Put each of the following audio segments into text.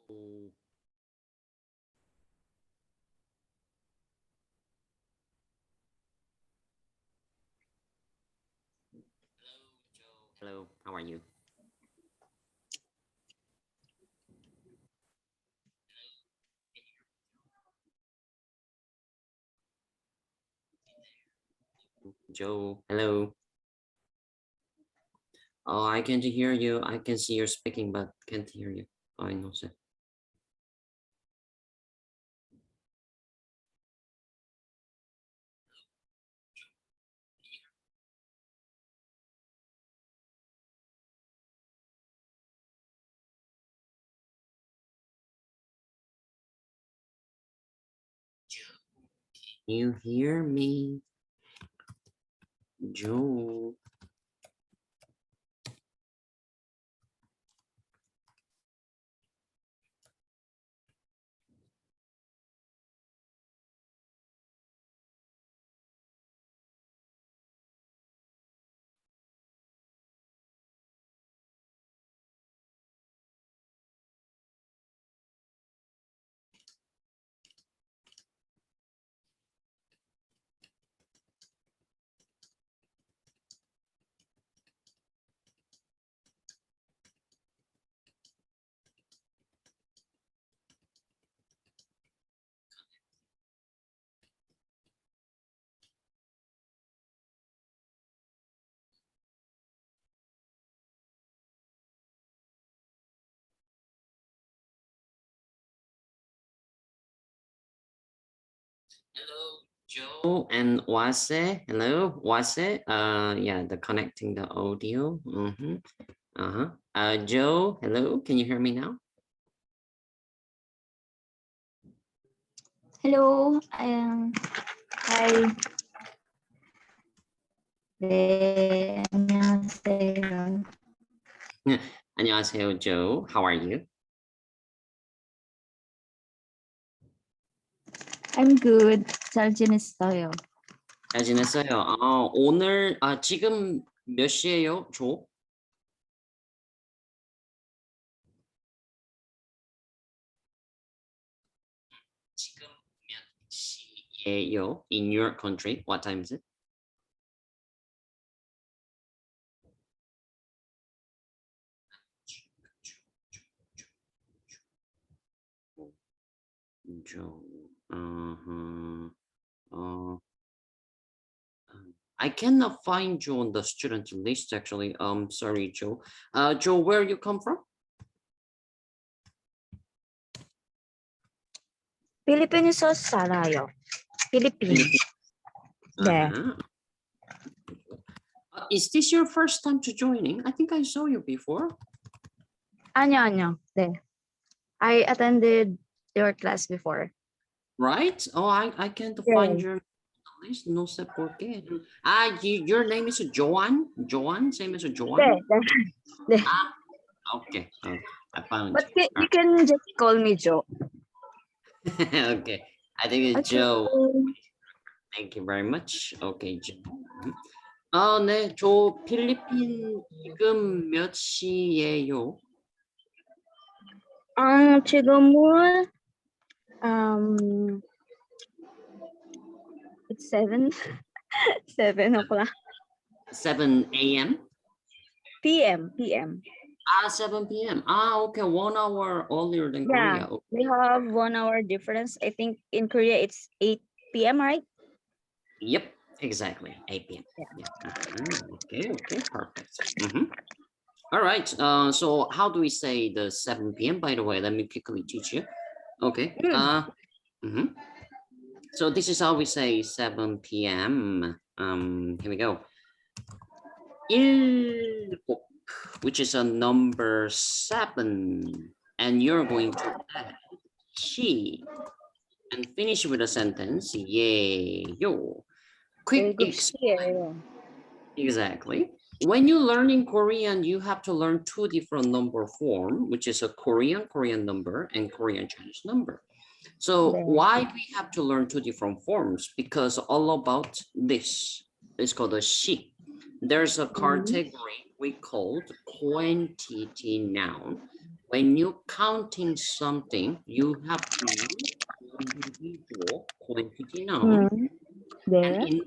Hello, how are you? Joe, hello. Oh, I can't hear you. I can see you're speaking, but can't hear you. I know, sir. You hear me, Joe? Hello, Joe and Wase. Hello, Wase. Yeah, the connecting the audio. Joe, hello. Can you hear me now? Hello, hi. 네, 안녕하세요. 안녕하세요, Joe. How are you? I'm good. 잘 지냈어요. 잘 지냈어요? 오늘 지금 몇 시예요, 조? 지금 몇 시예요? In your country, what time is it? Joe. I cannot find you on the student list actually. Sorry, Joe. Joe, where you come from? 필리핀에서 살아요. 필리핀. 네. Is this your first time to joining? I think I saw you before. 아니요. 네. I attended your class before. Right? Oh, I can't find your list. No sé por qué. Your name is Joan? Joan? Same as Joan? 네. Okay. I found But you. you can just call me Joe. Okay. I think it's Okay. Joe. Thank you very much. Okay, Joe. 네, 저 필리핀 지금 몇 시예요? 지금은 it's 7 o'clock. 7 a.m. PM. 7 p.m. Okay, 1 hour earlier than Yeah, Korea. we have 1 hour difference. I think in Korea it's 8 PM, right? Yep, exactly. 8 p.m. Yeah. Okay, perfect. All right. So how do we say the 7 p.m.? By the way, let me quickly teach you. Okay. So this is how we say 7 p.m. Here we go. 일곱, which is a number 7, and you're going to add she and finish with a sentence. 예요. Quick explain. Exactly. When you learn in Korean, you have to learn 2 different number form, which is a Korean number and Korean Chinese number. So why we have to learn 2 different forms? Because all about this is called a she. There's a category we called quantity noun. when you're counting something, you have to use individual quantity noun. 네. And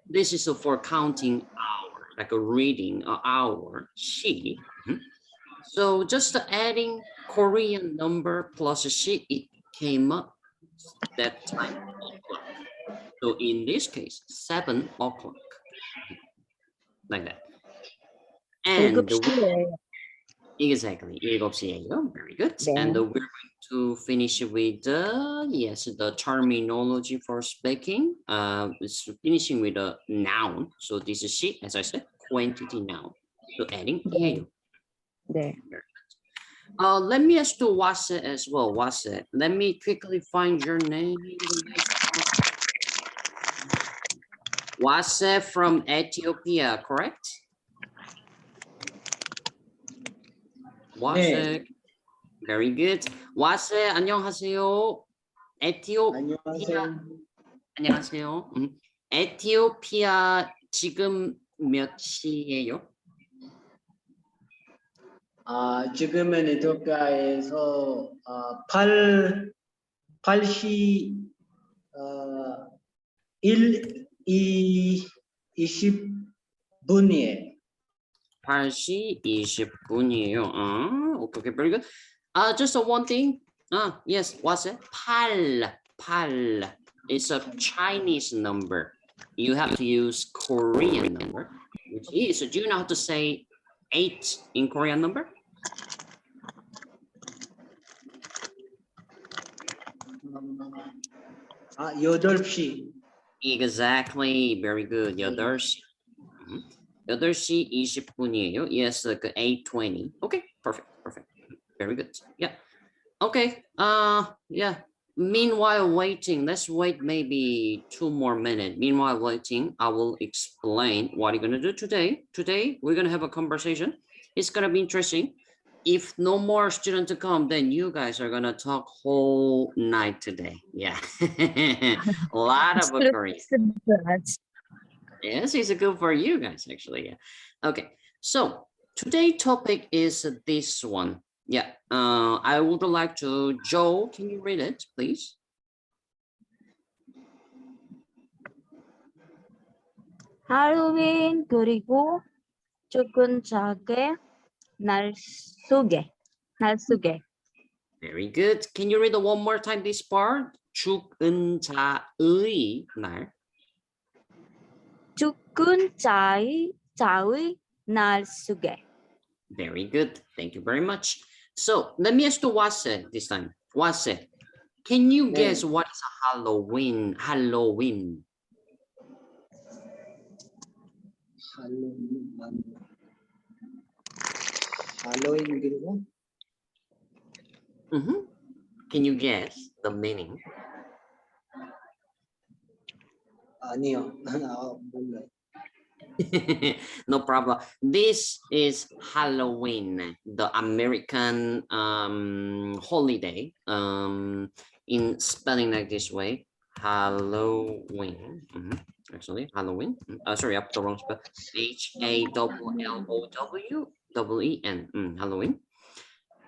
this is for counting hour, like a reading an hour, she. So just adding Korean number plus she, it came up that time o'clock. So in this case, 7 o'clock, like that. And 7시에. exactly, 7시예요. Very good. 네. And we're going to finish with the terminology for speaking. It's finishing with a noun. So this is she, as I said, quantity noun. So adding 네. 예요. 네. Let me ask to Wase as well. Wase, let me quickly find your name. Wase from Ethiopia, correct? Wase, very good. Wase, 안녕하세요. 안녕하세요. 안녕하세요. 에티오피아 지금 몇 시예요? 지금은 에티오피아에서 8시 20분이에요. 8시 20분이에요. Okay, very good. Just one thing. Yes, what's it? Pal. It's a Chinese number. You have to use Korean number, which is, do you know how to say 8 in Korean number? 아, 8시. Exactly. Very good. 8시. 8시 20분이에요. Yes, like 8:20. Okay, perfect. Very good. Yeah. Okay. Yeah. Meanwhile waiting, let's wait maybe 2 more minutes. Meanwhile waiting, I will explain what you're gonna do today. Today, we're gonna have a conversation. It's gonna be interesting. If no more students to come, then you guys are gonna talk whole night today. Yeah. A lot of Korean. Yes, it's good for you guys, actually. Yeah. Okay. So today's topic is this one. Yeah. I would like to, Joe, can you read it, please? 할로윈 그리고 죽은자의 날 속에. Very good. Can you read it one more time, this part? 죽은자의 날. 죽은자의 날 속에. Very good. Thank you very much. So let me ask to Wase this time. Wase, can you guess what is a Halloween? 할로윈 그리고 Can you guess the meaning? 아니요. 몰라요. No problem. This is Halloween, the American holiday. In spelling like this way, Halloween. Actually, Halloween. Sorry, I put the wrong spell. HALLOWEN. Halloween.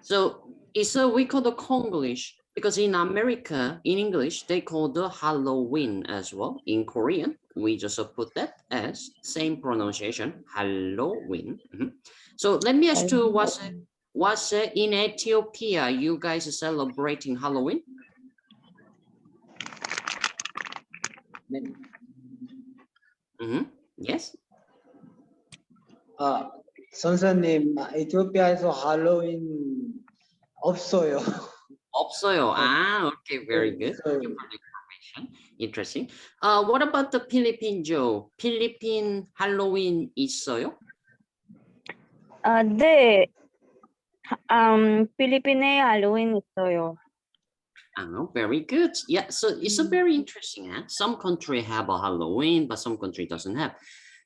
So it's we call the Konglish because in America, in English, they call the Halloween as well. In Korean, we just put that as same pronunciation, Halloween. So let me ask you, what's in Ethiopia? You guys are celebrating Halloween? Yes. 선생님, 에티오피아에서 할로윈 없어요. 없어요. Okay, very good. Thank you for the information. Interesting. What about the Philippine, Joe? Philippine Halloween 있어요? 네. 필리핀에 할로윈 있어요. Very good. Yeah, so it's a very interesting. Some country have a Halloween, but some country doesn't have.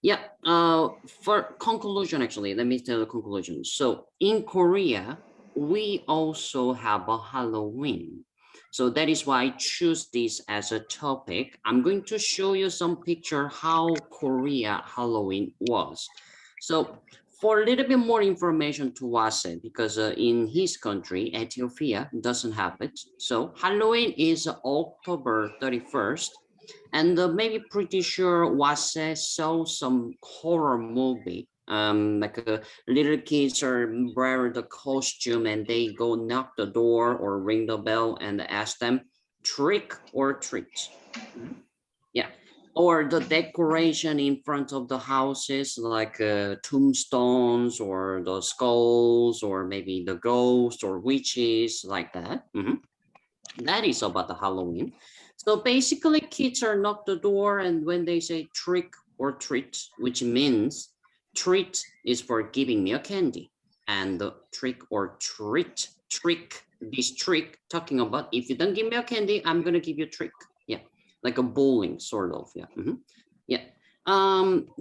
Yeah. For conclusion, actually, let me tell the conclusion. So in Korea, we also have a Halloween. So that is why I choose this as a topic. I'm going to show you some picture how Korea Halloween was. So for a little bit more information to Wase, because in his country, Ethiopia doesn't have it. So Halloween is October 31st. And maybe pretty sure Wase saw some horror movie. Like little kids are wearing the costume and they go knock the door or ring the bell and ask them trick or treat. Yeah. Or the decoration in front of the houses, like tombstones or the skulls or maybe the ghosts or witches, like that. That is about the Halloween. So basically kids are knock the door, and when they say trick or treat, which means treat is for giving me a candy, and the trick or treat, this trick talking about if you don't give me a candy, I'm gonna give you a trick. Yeah, like a bowling sort of. Yeah. Yeah.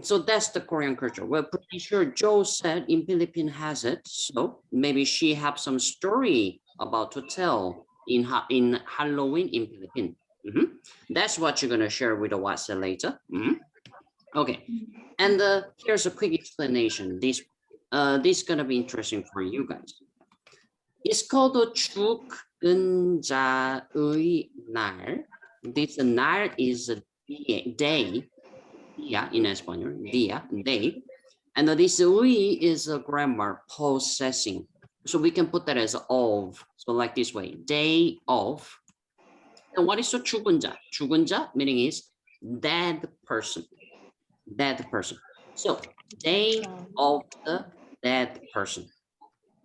So that's the Korean culture. Well, pretty sure Joe said in Philippines has it, so maybe she have some story about to tell in Halloween in Philippines. That's what you're gonna share with the WhatsApp later. Okay, and here's a quick explanation. This is gonna be interesting for you guys. It's called the 죽은자의 날. This 날 is a day, día in Espanol, día, day, and this 의 is a grammar possessing. So we can put that as of. So like this way, day of. And what is the 죽은자? 죽은자 meaning is dead person. Dead person. So day of the dead person.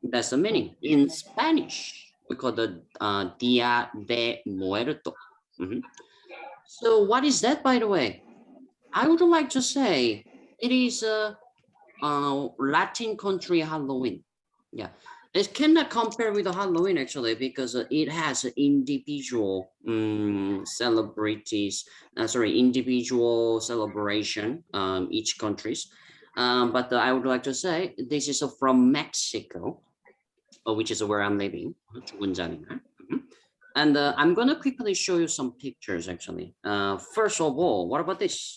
That's the meaning. In Spanish, we call the Día de Muerto. So what is that, by the way? I would like to say it is a Latin country Halloween. Yeah. It cannot compare with the Halloween actually, because it has individual individual celebration, each countries. But I would like to say this is from Mexico, which is where I'm living. And I'm gonna quickly show you some pictures actually. First of all, what about this?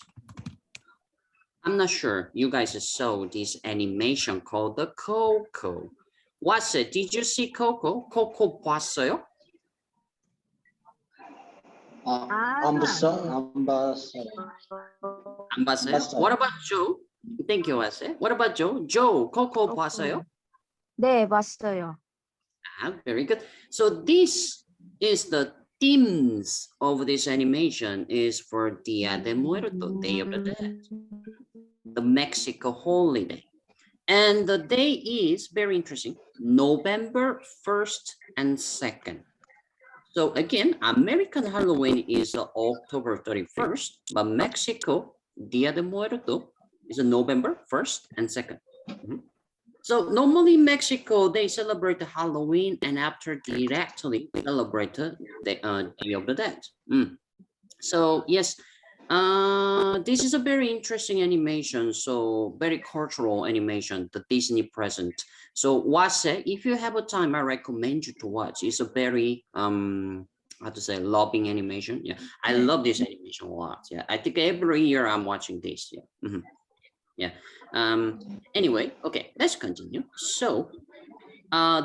I'm not sure you guys saw this animation called the Coco. What's it? Did you see Coco? Coco 봤어요? 안 봤어요. 안 봤어요? What about Joe? Thank you, Wase. What about Joe? Joe, Coco 봤어요? 네, 봤어요. Very good. So this is the themes of this animation is for Dia de Muerto, Day of the Dead, the Mexico holiday. And the day is very interesting, November 1st and 2nd. So again, American Halloween is October 31st, but Mexico, Dia de Muerto, is November 1st and 2nd. So normally in Mexico, they celebrate the Halloween and after directly celebrate the Day of the Dead. So yes, this is a very interesting animation, so very cultural animation, the Disney present. So Wase, if you have a time, I recommend you to watch. It's a very how to say, loving animation. Yeah, I love this animation a lot. Yeah, I think every year I'm watching this. Yeah. Yeah. Anyway, okay, let's continue. So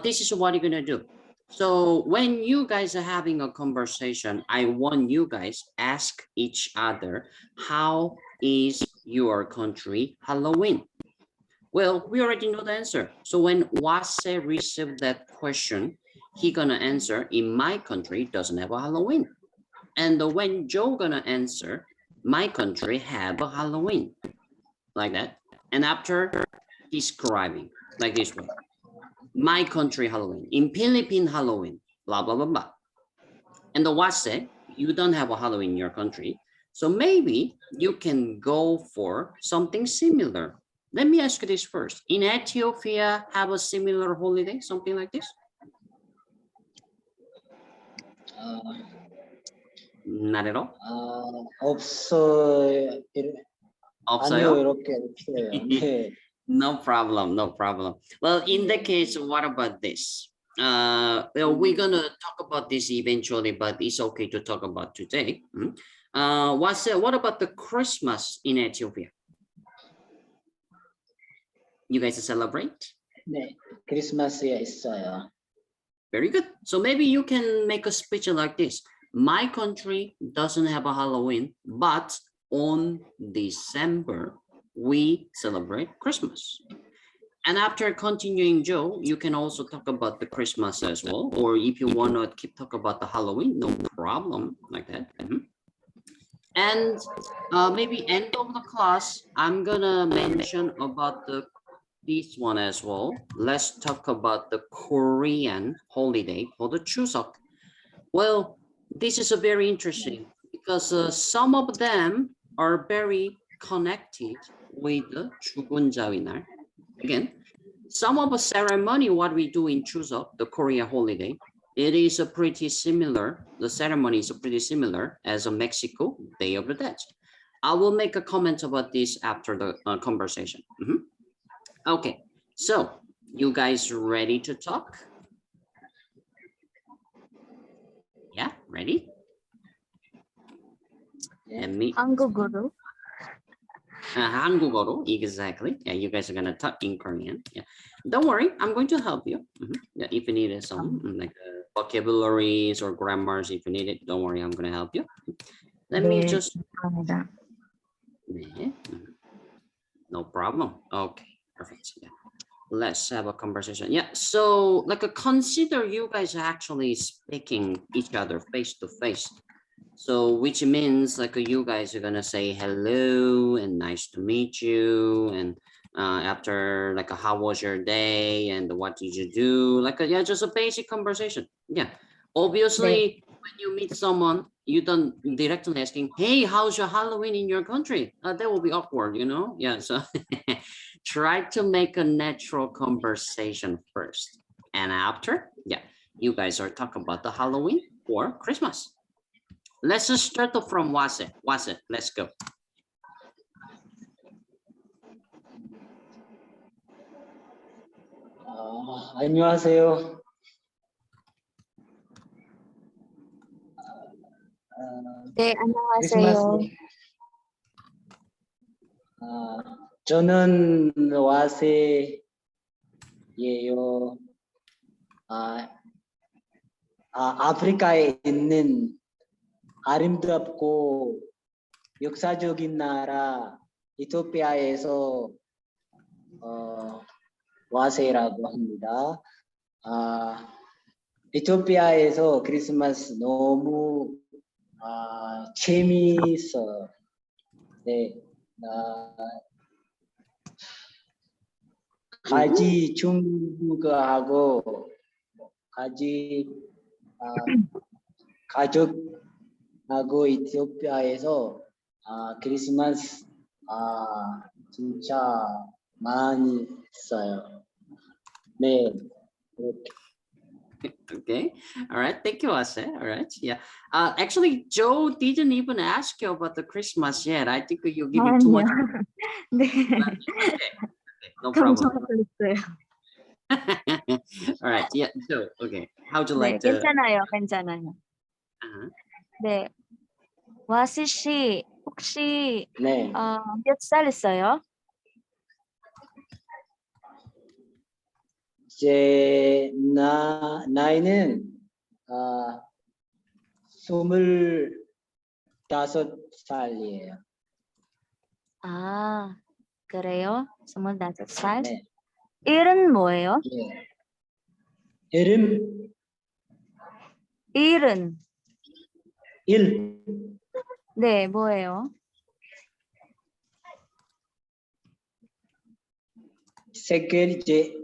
this is what you're gonna do. So when you guys are having a conversation, I want you guys ask each other, how is your country Halloween? Well, we already know the answer. So when Wase received that question, he gonna answer, in my country doesn't have a Halloween. And when Joe gonna answer, my country have a Halloween, like that. And after describing, like this way. My country Halloween, in Philippine Halloween, blah, blah, blah, blah. And the Wase, you don't have a Halloween in your country. So maybe you can go for something similar. Let me ask you this first. In Ethiopia, have a similar holiday, something like this? Not at all? 없어요. 없어요? 아니요, 이렇게 없어요. 네. No problem, no problem. Well, in that case, what about this? Well, we're gonna talk about this eventually, but it's okay to talk about today. What about the Christmas in Ethiopia? You guys celebrate? 네, 크리스마스에 있어요. Very good. So maybe you can make a speech like this. My country doesn't have a Halloween, but on December, we celebrate Christmas. And after continuing, Joe, you can also talk about the Christmas as well. Or if you want to keep talk about the Halloween, no problem, like that. And maybe end of the class, I'm gonna mention about this one as well. Let's talk about the Korean holiday for the Chuseok. Well, this is a very interesting because some of them are very connected with the 죽은자의 날. Again, some of the ceremony, what we do in Chuseok, the Korea holiday, it is a pretty similar, the ceremony is pretty similar as a Mexico Day of the Dead. I will make a comment about this after the conversation. Okay, so you guys ready to talk? Yeah, ready? Let me. 한국어로. 한국어로, exactly. Yeah, you guys are gonna talk in Korean. Yeah, don't worry, I'm going to help you. Yeah, if you need some like vocabularies or grammars, if you need it, don't worry, I'm gonna help you. Let me just. 감사합니다. 네. No problem. Okay, perfect. Yeah. Let's have a conversation. Yeah, so like consider you guys actually speaking each other face to face. So which means like you guys are gonna say hello and nice to meet you, and after like how was your day and what did you do, like yeah, just a basic conversation. Yeah, obviously when you meet someone, you don't directly asking, hey, how's your Halloween in your country? That will be awkward, you know. Yeah, so try to make a natural conversation first, and after, yeah, you guys are talking about the Halloween or Christmas. Let's just start off from Wase. Wase, let's go. 안녕하세요. 네, 안녕하세요. 저는 와세예요. 아프리카에 있는 아름답고 역사적인 나라 이토피아에서 와세라고 합니다. 이토피아에서 크리스마스 너무 재미있어요. 네, 같이 중국하고 같이 가족하고 이티오피아에서 크리스마스 진짜 많이 있어요. 네, 이렇게. Okay, all right, thank you, Ase. All right, yeah. Actually, Joe didn't even ask you about the Christmas yet. I think you give it too much. 네. Okay, no problem. 감사했어요. All right, yeah. So, okay, how'd you 네, like to? 괜찮아요, 괜찮아요. 네, 와시 씨 혹시 네. 몇 살 있어요? 제 나이는 25살이에요. 아, 그래요? 25살? 네. 일은 뭐예요? 네. 이름 일은? 일 네, 뭐예요? 색깔 제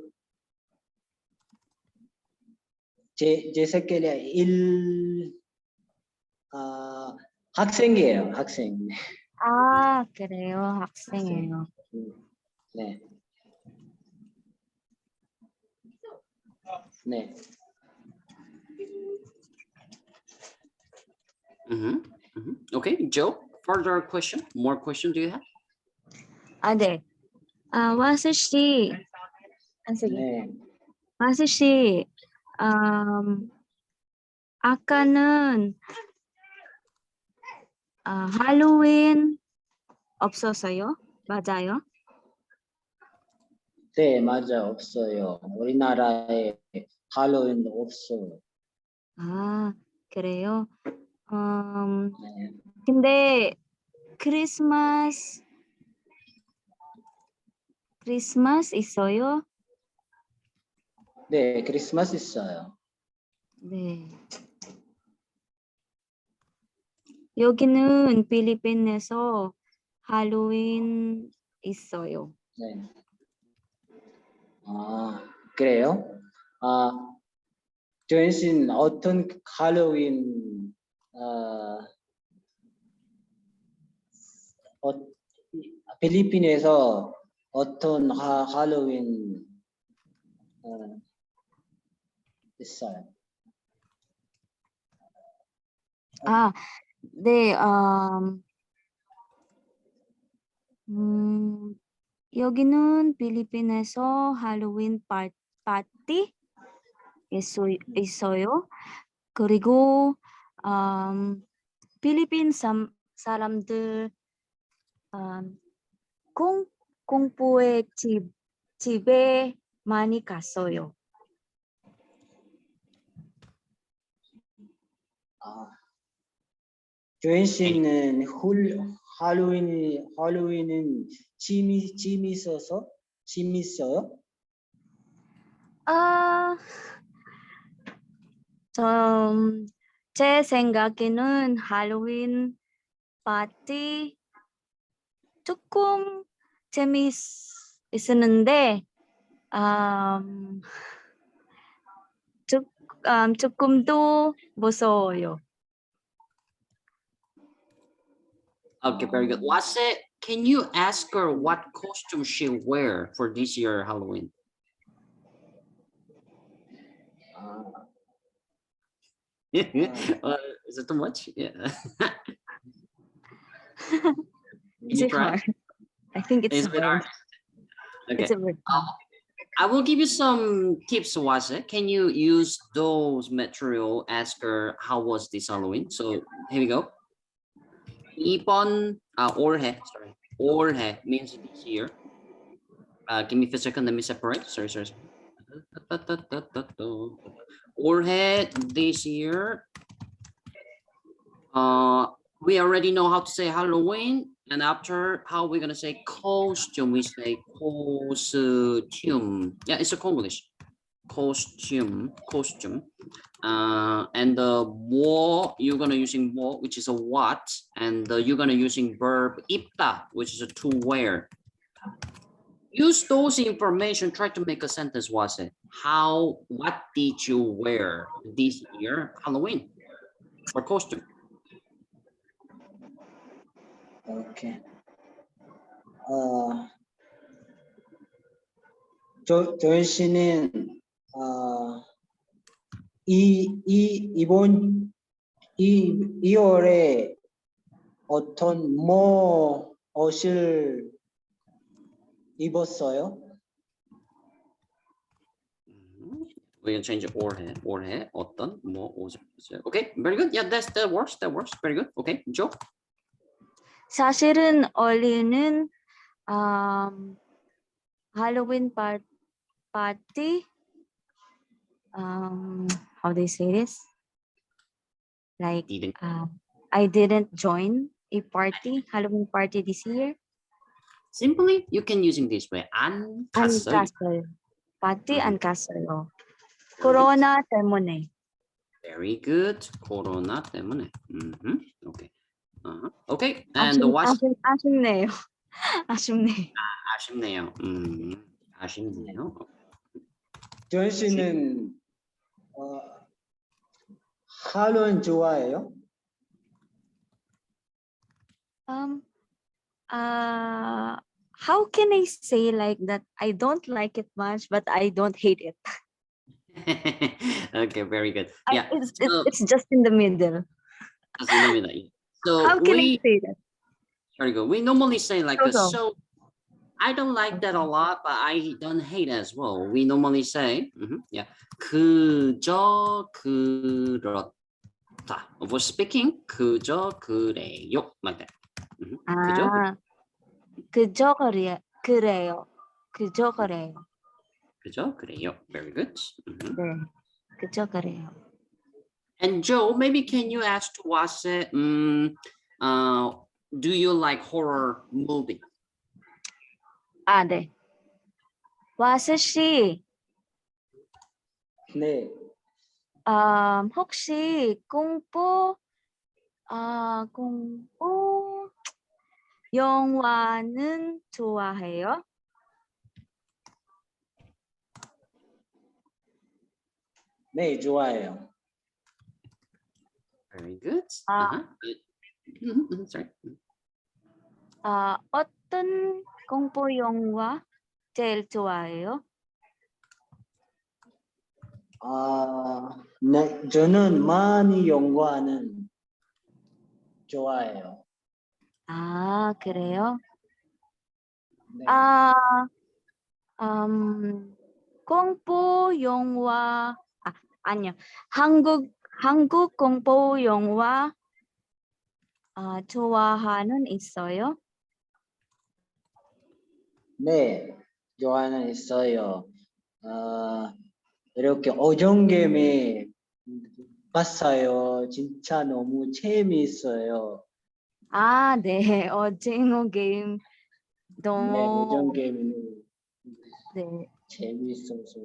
색깔이 학생이에요. 학생. 아, 그래요? 학생이에요. 네. 네. Okay, Joe, further question? More question do you have? 네. 와스 씨, 네. 와스 씨, 아까는 할로윈 없었어요? 맞아요? 네, 맞아. 없어요. 우리나라에 할로윈도 없어요. 아, 그래요? 네. 근데 크리스마스 있어요? 네, 크리스마스 있어요. 네. 여기는 필리핀에서 할로윈 있어요. 네. 아, 그래요? 아, 조현 씨는 어떤 할로윈 어, 필리핀에서 어떤 할로윈 있어요? 아, 네, 여기는 필리핀에서 할로윈 파티 있어요. 그리고 필리핀 사람들 공부에 집에 많이 갔어요. 아, 조현 씨는 할로윈은 재밌어요? 아, 제 생각에는 할로윈 파티 조금 재미있었는데 조금 더 무서워요. Okay, very good. Wase, can you ask her what costume she wear for this year Halloween? Is it too much? Yeah. Is it hard? I think it's It's a bit hard. Okay. It's a bit hard. I will give you some tips, Wase. Can you use those material? Ask her how was this Halloween. So here we go. 이번 올해, sorry. 올해 means this year. Give me a second. Let me separate. Sorry. 올해 this year. We already know how to say Halloween, and after how we're gonna say costume, we say costume. Yeah, it's a Konglish. Costume. And the 뭐 you're gonna using 뭐, which is a what, and you're gonna using verb 입다, which is a to wear. Use those information. Try to make a sentence. Was it what did you wear this year Halloween for costume? 오케이. 조현 씨는 이번 2월에 어떤 옷을 입었어요? We can change 올해 어떤 뭐 옷을 입었어요? Okay, very good. Yeah, that works. Very good. Okay, Joe. 사실은 올해는 할로윈 파티 how do you say this? Like I didn't join a Halloween party this year. Simply, you can using this way. 안 갔어요. 파티 안 갔어요. 코로나 때문에. Very good. 코로나 때문에. Okay. Okay. And 아쉽네요. 아쉽네. 아쉽네요. 아쉽네요. 조현 씨는 할로윈 좋아해요? How can I say like that? I don't like it much, but I don't hate it. Okay, very good. Yeah, it's just in the middle. Just in the middle. So how can I say that? Very good. We normally say like So I don't like that a lot, but I don't hate as well. We normally say, yeah, 그저 그렇다. For speaking, 그저 그래요, like that. 그저 그래요. 그저 그래요. 그죠? 그래요. Very good. 네. 그죠, 그래요. And Joe, maybe can you ask to Wase, do you like horror movie? 아, 네. 와스 씨, 네. 혹시 공부 영화는 좋아해요? 네, 좋아해요. Very good. 아. Sorry. 어떤 공포 영화 제일 좋아해요? 네, 저는 많이 연구하는 좋아해요. 아, 그래요? 네. 공포 영화, 아니요. 한국 공포 영화 좋아하는 있어요? 네, 좋아하는 있어요. 이렇게 오정개미 봤어요. 진짜 너무 재미있어요. 아, 네. 오징어 게임 네, 너무 오정개미는 네, 재미있어서.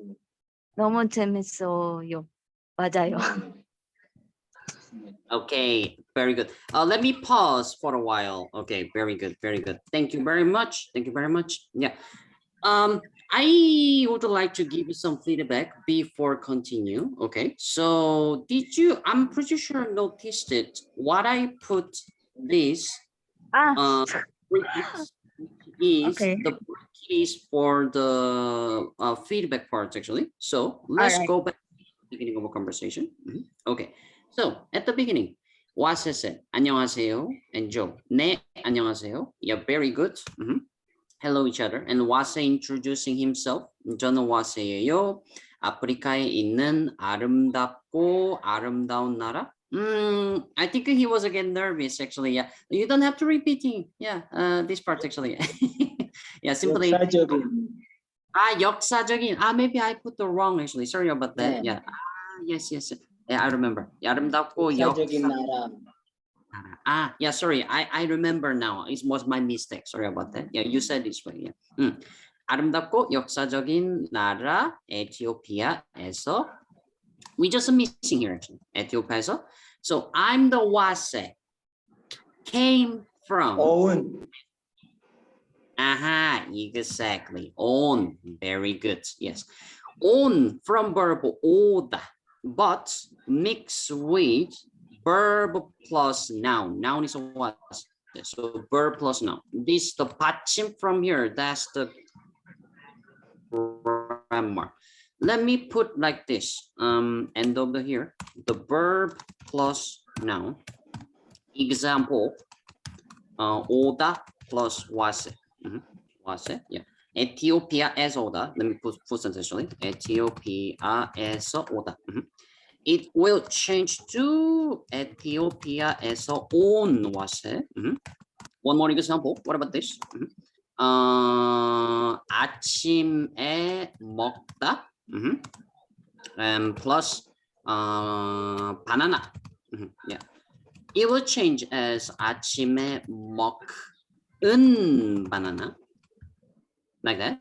너무 재밌어요. 맞아요. 네. Okay, very good. Let me pause for a while. Okay, very good, very good. Thank you very much. Thank you very much. Yeah. I would like to give you some feedback before continue. Okay, so I'm pretty sure noticed it. What I put this 아, is Okay. the keys for the feedback part actually. So let's Alright. go back to the beginning of a conversation. Okay, so at the beginning, Wase said, 안녕하세요, and Joe, 네, 안녕하세요. Yeah, very good. Hello each other. And Wase introducing himself. 저는 와세예요. 아프리카에 있는 아름답고 아름다운 나라. I think he was again nervous actually. Yeah, you don't have to repeating. Yeah, this part actually. Yeah, simply. 역사적인. 역사적인. Maybe I put the wrong actually. Sorry about that. 네. Yeah. Yes. Yeah, I remember. 아름답고 역사적인 나라. yeah, sorry. I remember now. It was my mistake. Sorry about that. Yeah, you said this way. Yeah. 아름답고 역사적인 나라 에티오피아에서 we just missing here actually. 에티오피아에서. So I'm the Wase. Came from. 어운. Exactly. On. Very good. Yes. On from verb oda, but mix with verb plus noun. Noun is a what? So verb plus noun. This the 받침 from here. That's the grammar. Let me put like this. End of the here. The verb plus noun. Example. 오다 plus wase. wase. Yeah. 에티오피아에서 오다. Let me put sentence actually. 에티오피아에서 오다. It will change to 에티오피아에서 온 wase. One more example. What about this? 아침에 먹다. Plus banana. Yeah. It will change as 아침에 먹은 banana. Like that.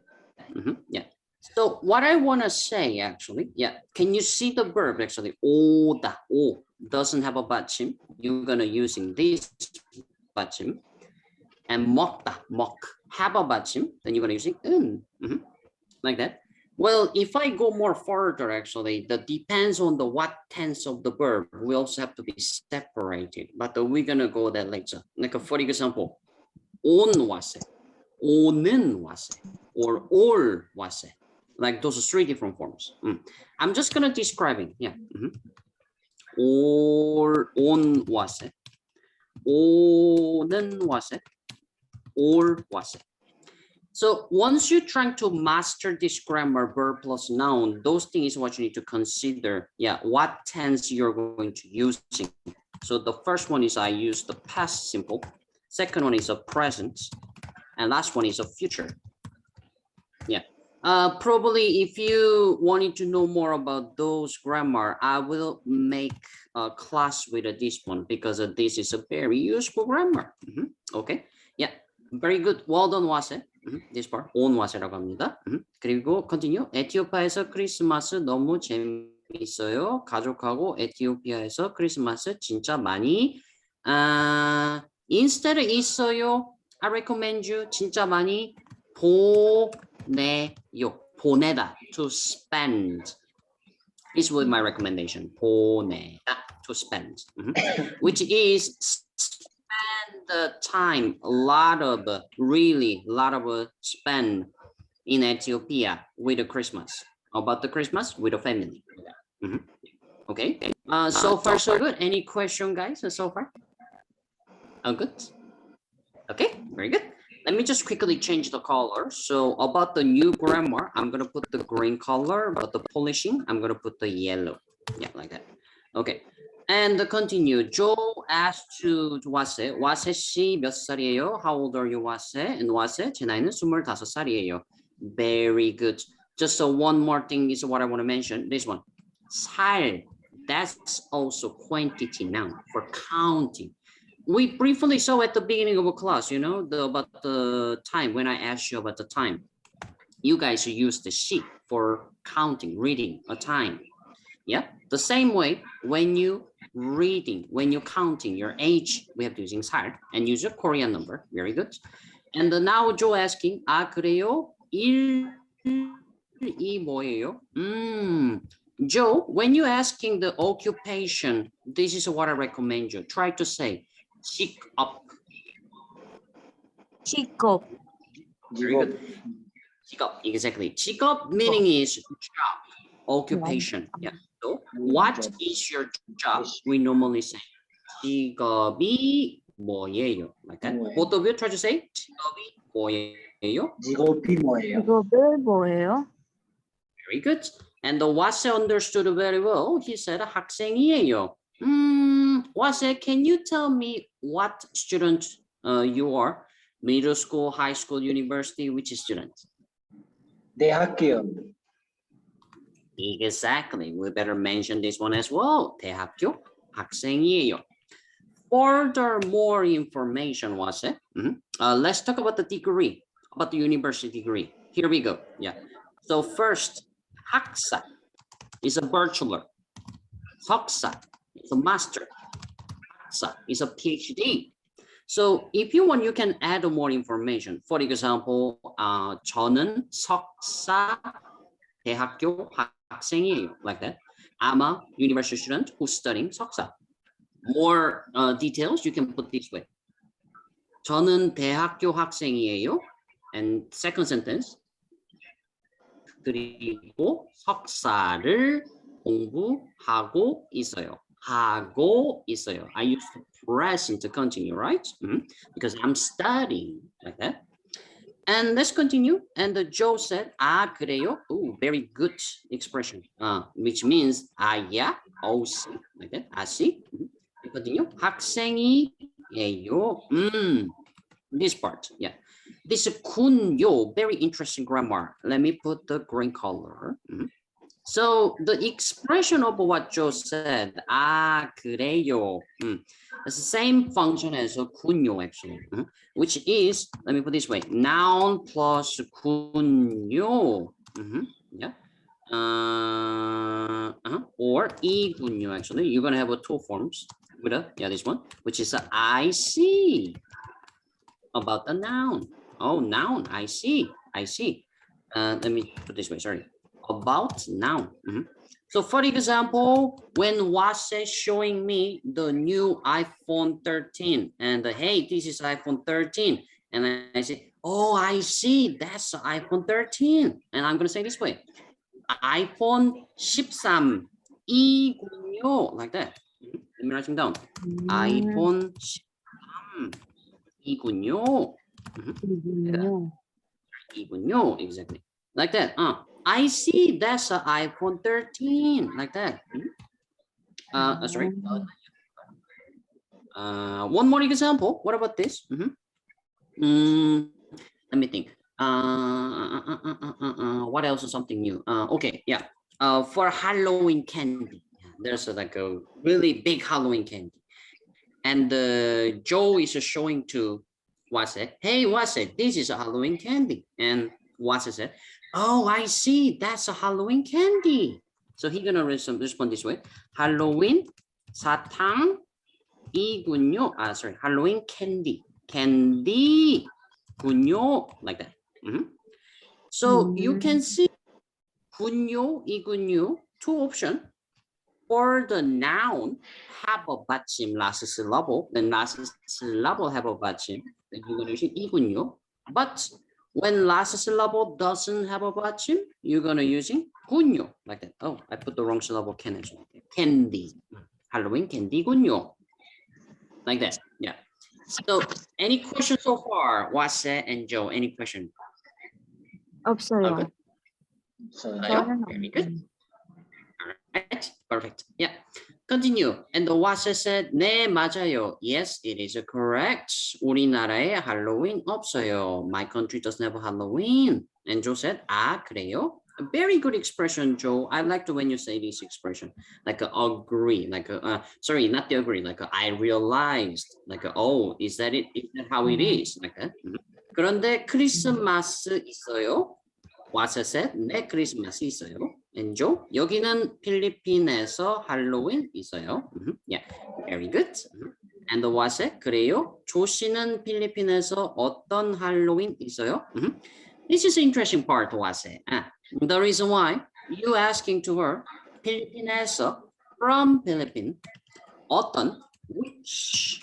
Yeah. So what I want to say actually, yeah, can you see the verb actually? 오다. O doesn't have a 받침. You're gonna using this 받침. And 먹다, 먹, have a 받침. Then you're gonna using like that. Well, if I go more further, actually, that depends on the what tense of the verb. We also have to be separated, but we're gonna go that later. Like for example, 온 와세, 오는 와세, or 올 와세. Like those are three different forms. I'm just gonna describing. Yeah. 온 와세, 오는 와세, 올 와세. So once you're trying to master this grammar, verb plus noun, those things is what you need to consider. Yeah, what tense you're going to use. So the first one is I use the past simple. Second one is a present. And last one is a future. Yeah. Probably if you wanted to know more about those grammar, I will make a class with this one because this is a very useful grammar. Okay, yeah, very good. Well done, 와세. This part, 온 와세라고 합니다. 그리고 continue. 에티오피아에서 크리스마스 너무 재밌어요. 가족하고 에티오피아에서 크리스마스 진짜 많이 instead 있어요. I recommend you 진짜 많이 보내요. 보내다, to spend. This will be my recommendation. 보내다, to spend. Which is spend the time, a lot of spend in Ethiopia with the Christmas. About the Christmas with the family. Okay. So far so good. Any question, guys, so far? Oh, good. Okay, very good. Let me just quickly change the color. So about the new grammar, I'm going to put the green color, but the polishing, I'm going to put the yellow. Yeah, like that. Okay. And continue. Joe asked to 와세. 와세 씨 몇 살이에요? How old are you, 와세? And 와세, 제 나이는 25살이에요. Very good. Just one more thing is what I want to mention. This one. 살. That's also quantity noun for counting. We briefly saw at the beginning of a class, you know, about the time, when I asked you about the time. You guys use the sheet for counting, reading a time. Yeah, the same way when you reading, when you're counting your age, we have to using 살 and use your Korean number. Very good. And now Joe asking, 아 그래요? 1, 2 뭐예요? Joe, when you're asking the occupation, this is what I recommend you. Try to say, 직업. 직업. Very good. 직업, exactly. 직업 meaning is job, occupation. Yeah. So, what is your job? We normally say, 직업이 뭐예요? Like that. Both of you try to say, 직업이 뭐예요? 직업이 뭐예요? 직업을 뭐예요? Very good. And the Wase understood very well. He said, 학생이에요. Wase, can you tell me what student you are? Middle school, high school, university, which student? 대학교. Exactly. We better mention this one as well. 대학교, 학생이에요. Further more information, Wase. Let's talk about the degree, about the university degree. Here we go. Yeah. So first, 학사 is a bachelor. 석사 is a master. 학사 is a PhD. So if you want, you can add more information. For example, 저는 석사 대학교 학생이에요. Like that. I'm a university student who's studying 석사. More details you can put this way. 저는 대학교 학생이에요. And second sentence. 그리고 석사를 공부하고 있어요. 하고 있어요. I use the present to continue, right? Because I'm studying, like that. And let's continue. And Joe said, 아 그래요? Oh, very good expression. Which means 아야, oh see, like that. I see. Continue. 학생이에요. This part, yeah. This 군요, very interesting grammar. Let me put the green color. So the expression of what Joe said, 아 그래요, it's the same function as 군요 actually, which is, let me put this way, noun plus 군요, yeah, or 이군요 actually. You're gonna have two forms with this one, which is I see about the noun. Oh, noun, I see. Let me put this way, sorry. About noun. So for example, when Wase showing me the new iPhone 13 and hey, this is iPhone 13. And I say, oh, I see, that's iPhone 13. And I'm gonna say this way, iPhone 13 이군요, like that. Let me write them down. iPhone 13 이군요. 이군요, exactly. Like that. I see that's an iPhone 13, like that. Sorry. One more example. What about this? Let me think. What else is something new? Okay, yeah. For Halloween candy, there's like a really big Halloween candy, and Joe is showing to Wase, hey Wase, this is a Halloween candy, and Wase said, oh, I see, that's a Halloween candy. So he's gonna respond this way: Halloween 사탕이군요. Sorry, Halloween candy군요, like that. So you can see 군요, 이군요, two options. For the noun, have a 받침 last syllable, then last syllable have a 받침, then you're gonna use 이군요. But when last syllable doesn't have a 받침, you're gonna using 군요, like that. Oh, I put the wrong syllable, candy. Halloween candy군요, like that. Yeah. So any questions so far, Wase and Joe? Any question? 없어요. Okay. So, 저는 Very good. Right, perfect. Yeah, continue. And the Wase said, 네, 맞아요. Yes, it is correct. 우리나라에 할로윈 없어요. My country doesn't have Halloween. And Joe said, 아, 그래요? A very good expression, Joe. I like when you say this expression, like agree, like sorry, not the agree, like I realized, like oh, is that it? Is that how it is? Like that. 그런데 크리스마스 있어요? Wase said, 네, 크리스마스 있어요. And Joe, 여기는 필리핀에서 할로윈 있어요. Yeah, very good. And Wase, 그래요? 조 씨는 필리핀에서 어떤 할로윈 있어요? This is an interesting part, Wase. The reason why you asking to her, 필리핀에서, from Philippines, 어떤, which,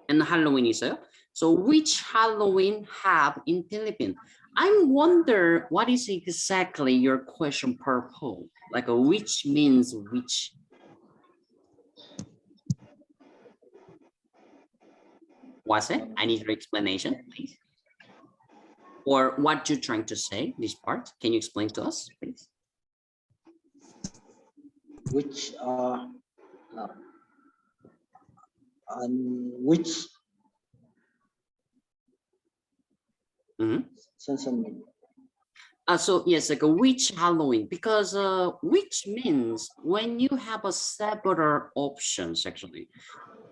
and Halloween 있어요? So which Halloween have in Philippines? I wonder what is exactly your question purpose? Like which means which? Was it? I need your explanation, please. Or what you're trying to say, this part. Can you explain to us, please? which 선생님. So yes, like a which Halloween, because which means when you have a several options actually.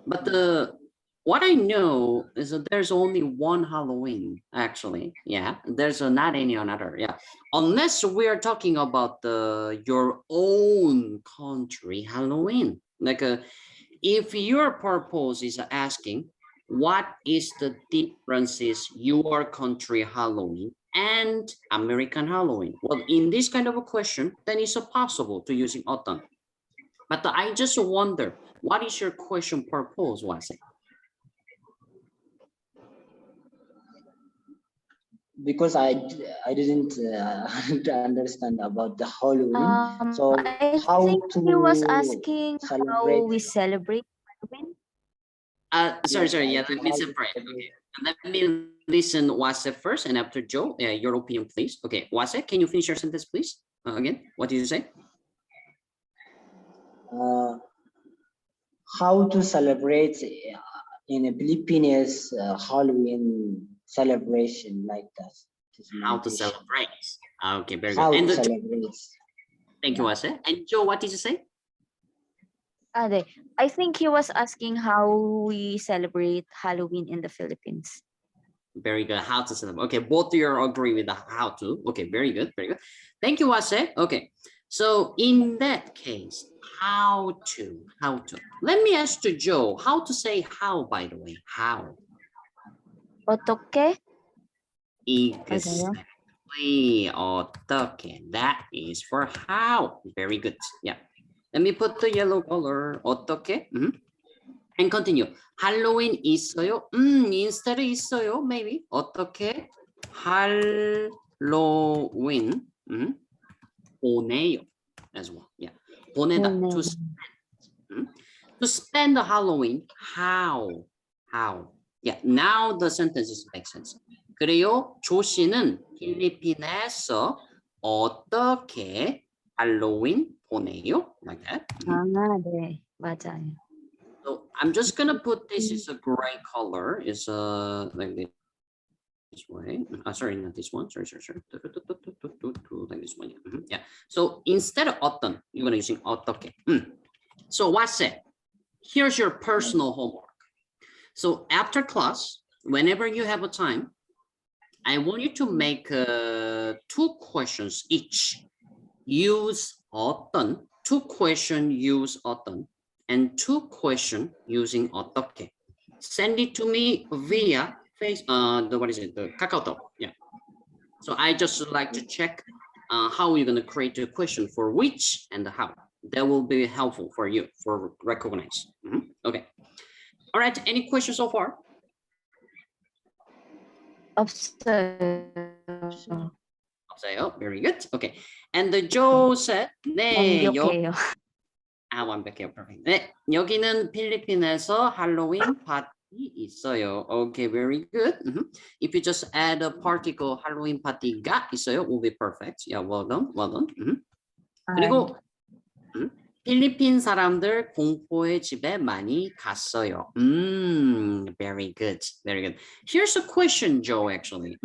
But what I know is that there's only one Halloween actually. Yeah, there's not any another. Yeah, unless we are talking about your own country Halloween. Like if your purpose is asking what is the differences your country Halloween and American Halloween? Well, in this kind of a question, then it's possible to using 어떤. But I just wonder, what is your question purpose, was it? Because I didn't understand about the Halloween. So I how think to he was asking how celebrate? we celebrate Halloween. Sorry, yeah, Yes, let me separate. Okay, let me listen Wase first, and after Joe, your opinion, please. Okay, Wase, can you finish your sentence, please? Again, what did you say? How to celebrate in a Philippines Halloween celebration like that. How to celebrate. Okay, very How good. And to celebrate. thank you, Wase. And Joe, what did you say? I think he was asking how we celebrate Halloween in the Philippines. Very good. How to celebrate. Okay, both of you agree with the how to. Okay, very good, very good. Thank you, Wase. Okay, so in that case, how to. Let me ask to Joe, how to say how, by the way, how? 어떻게? Exactly. 어떻게. That is for how. Very good. Yeah. Let me put the yellow color. 어떻게? And continue. Halloween 있어요? instead 있어요, maybe. 어떻게? Halloween. 보내요 as well. Yeah. 보내다. To spend. To spend the Halloween. How? Yeah. Now the sentences make sense. 그래요. 조 씨는 필리핀에서 어떻게 할로윈 보내요? Like that. 네, 맞아요. So I'm just gonna put this as a gray color. Is like this. this way. Sorry, not this one. Sorry. Like this one. Yeah. So instead of 어떤, you're gonna using 어떻게. So what's it? Here's your personal homework. So after class, whenever you have a time, I want you to make 2 questions each. Use 어떤, 2 questions use 어떤, and 2 questions using 어떻게. Send it to me via the KakaoTalk. Yeah. So I just like to check how you're gonna create a question for which and how. That will be helpful for you for recognize. Okay. All right. Any questions so far? 없어요. Very good. Okay. And the Joe said, 네, 완벽해요. 완벽해요. Perfect. 네, 여기는 필리핀에서 할로윈 파티 있어요. Okay, very good. If you just add a particle 할로윈 파티가 있어요, will be perfect. Yeah, well done, well done. 그리고 필리핀 사람들 공포의 집에 많이 갔어요. Very good, very good. Here's a question, Joe, actually.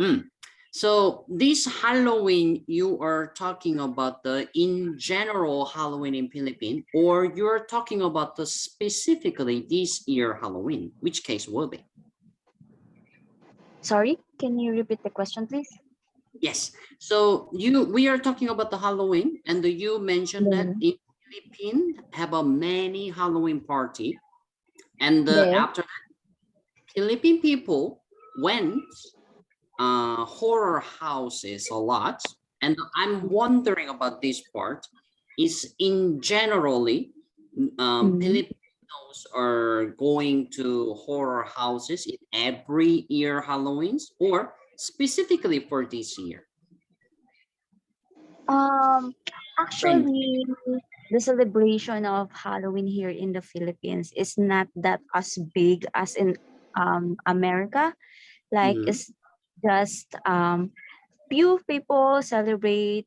So this Halloween, you are talking about the in general Halloween in Philippines, or you're talking about the specifically this year Halloween? Which case will be? Sorry, can you repeat the question, please? Yes. So we are talking about the Halloween, and you mentioned that in Philippines have a many Halloween party, and after that, Philippine people went horror houses a lot, and I'm wondering about this part is in generally Filipinos are going to horror houses in every year Halloweens or specifically for this year? Actually, the celebration of Halloween here in the Philippines is not that as big as in America. Like it's just few people celebrate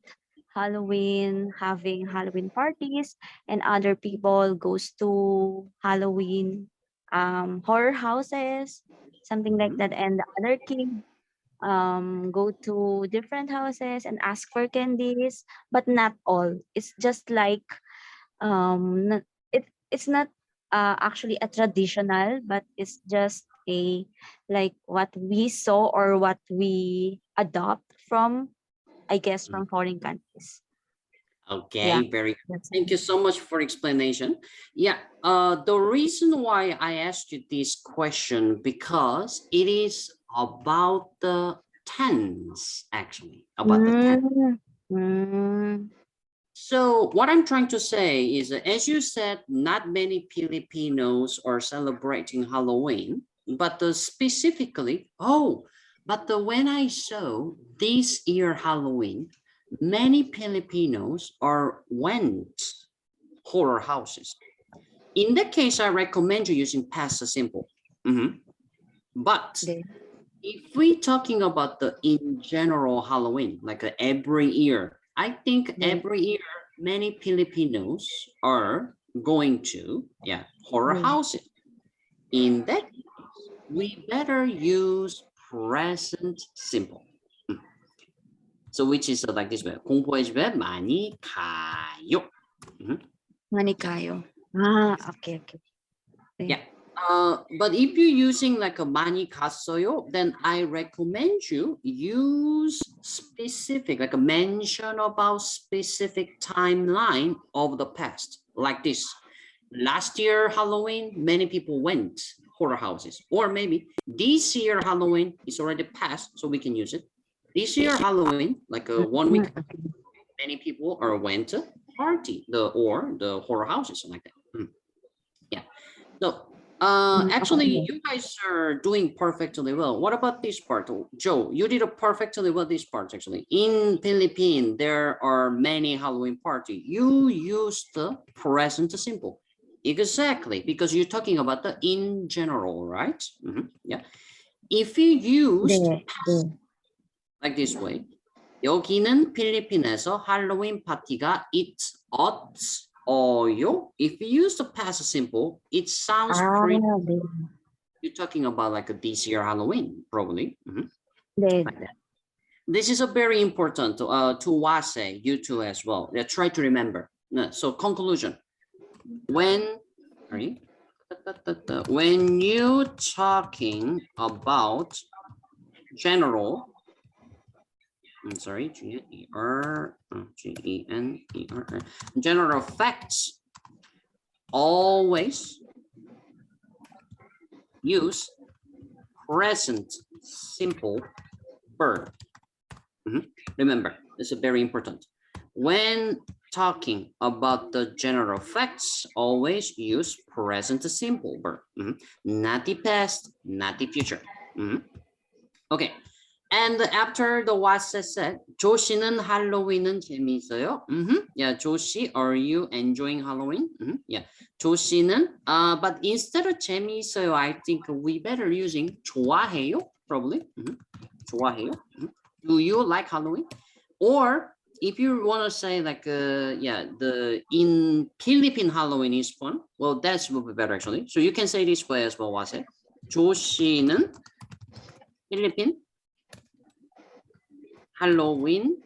Halloween, having Halloween parties, and other people goes to Halloween horror houses, something like that, and the other kids go to different houses and ask for candies, but not all. It's just like it's not actually a traditional, but it's just a like what we saw or what we adopt from, I guess, from foreign countries. Okay, Yeah, very good. that's Thank you so much for explanation. Yeah, the reason why I asked you this question because it is about the tense, actually, about the tense. So what I'm trying to say is, as you said, not many Filipinos are celebrating Halloween, but specifically, when I saw this year Halloween, many Filipinos went horror houses. In that case, I recommend you using past simple. But if we're talking about the in general Halloween, like every year, I think every year many Filipinos are going to horror houses. In that case, we better use present simple. So which is like this way. 공포의 집에 많이 가요. 많이 가요. Okay. Yeah. But if you're using like a 많이 갔어요, then I recommend you use specific, like a mention about specific timeline of the past, like this. Last year Halloween, many people went horror houses, or maybe this year Halloween is already passed, so we can use it. This year Halloween, like 1 week, many people went to party or the horror houses, something like that. Yeah. So actually, you guys are doing perfectly well. What about this part? Joe, you did a perfectly well this part, actually. In Philippines, there are many Halloween parties. You use the present simple. Exactly, because you're talking about the in general, right? Yeah. If you use past like this way, 여기는 필리핀에서 할로윈 파티가 있어요. If you use the past simple, it sounds pretty. You're talking about like this year Halloween, probably. 네. Like that. This is a very important to wase, you too as well. Yeah, try to remember. So conclusion. When you talking about general, I'm sorry, general facts, always use present simple verb. Remember, this is very important. When talking about the general facts, always use present simple verb. Not the past, not the future. Okay. And after the was said, 조씨는 할로윈은 재미있어요? Yeah, 조씨, are you enjoying Halloween? Yeah, 조씨는, but instead of 재미있어요, I think we better using 좋아해요, probably. 좋아해요. Do you like Halloween? Or if you want to say like, yeah, the in Philippine Halloween is fun, well, that would be better actually. So you can say this way as well, was it? 조씨는 필리핀 할로윈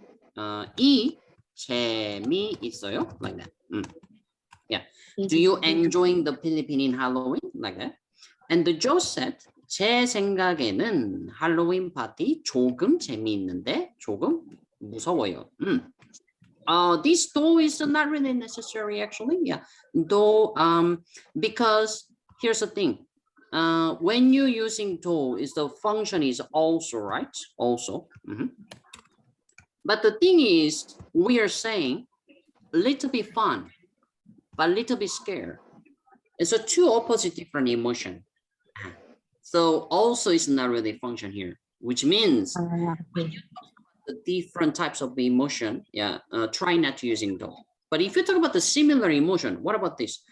이 재미있어요? Like that. Yeah. Do you enjoying the Philippine Halloween? Like that. And the Joe said, 제 생각에는 할로윈 파티 조금 재미있는데 조금 무서워요. This though is not really necessary actually. Yeah. Though because here's the thing. When you're using though, is the function is also, right? Also. But the thing is, we are saying a little bit fun, but a little bit scared. It's a two opposite different emotion. So also it's not really function here, which means when you talk about the different types of emotion, yeah, try not to using though. But if you talk about the similar emotion, what about this?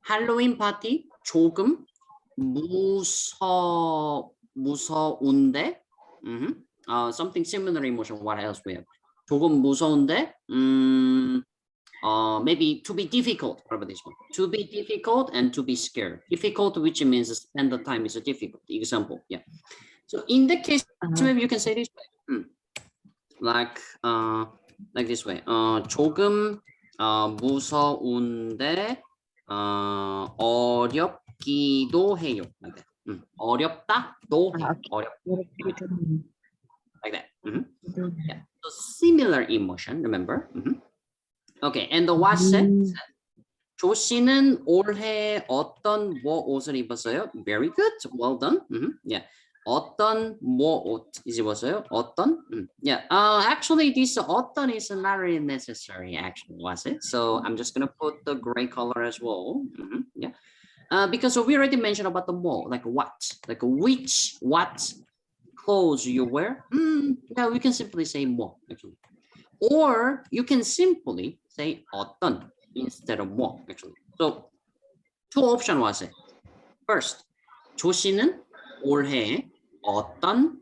할로윈 파티 조금 무서운데, something similar emotion. What else we have? 조금 무서운데, maybe to be difficult. What about this one? To be difficult and to be scared. Difficult, which means spend the time is a difficult example. Yeah. So in the case, maybe you can say this way, like this way. 조금 무서운데 어렵기도 해요. Like that. 어렵다도 해요. Like that. Yeah. So similar emotion, remember? Okay, and the what said? 조씨는 올해 어떤 뭐 옷을 입었어요? Very good, well done. Yeah. 어떤 뭐 옷 입었어요? 어떤? Yeah. Actually, this 어떤 is not really necessary. Actually, was it? So I'm just gonna put the gray color as well. Yeah. Because we already mentioned about the more, like what, like which, what clothes you wear. Yeah, we can simply say more actually, or you can simply say 어떤 instead of more actually. So two options was it. First, 조씨는 올해 어떤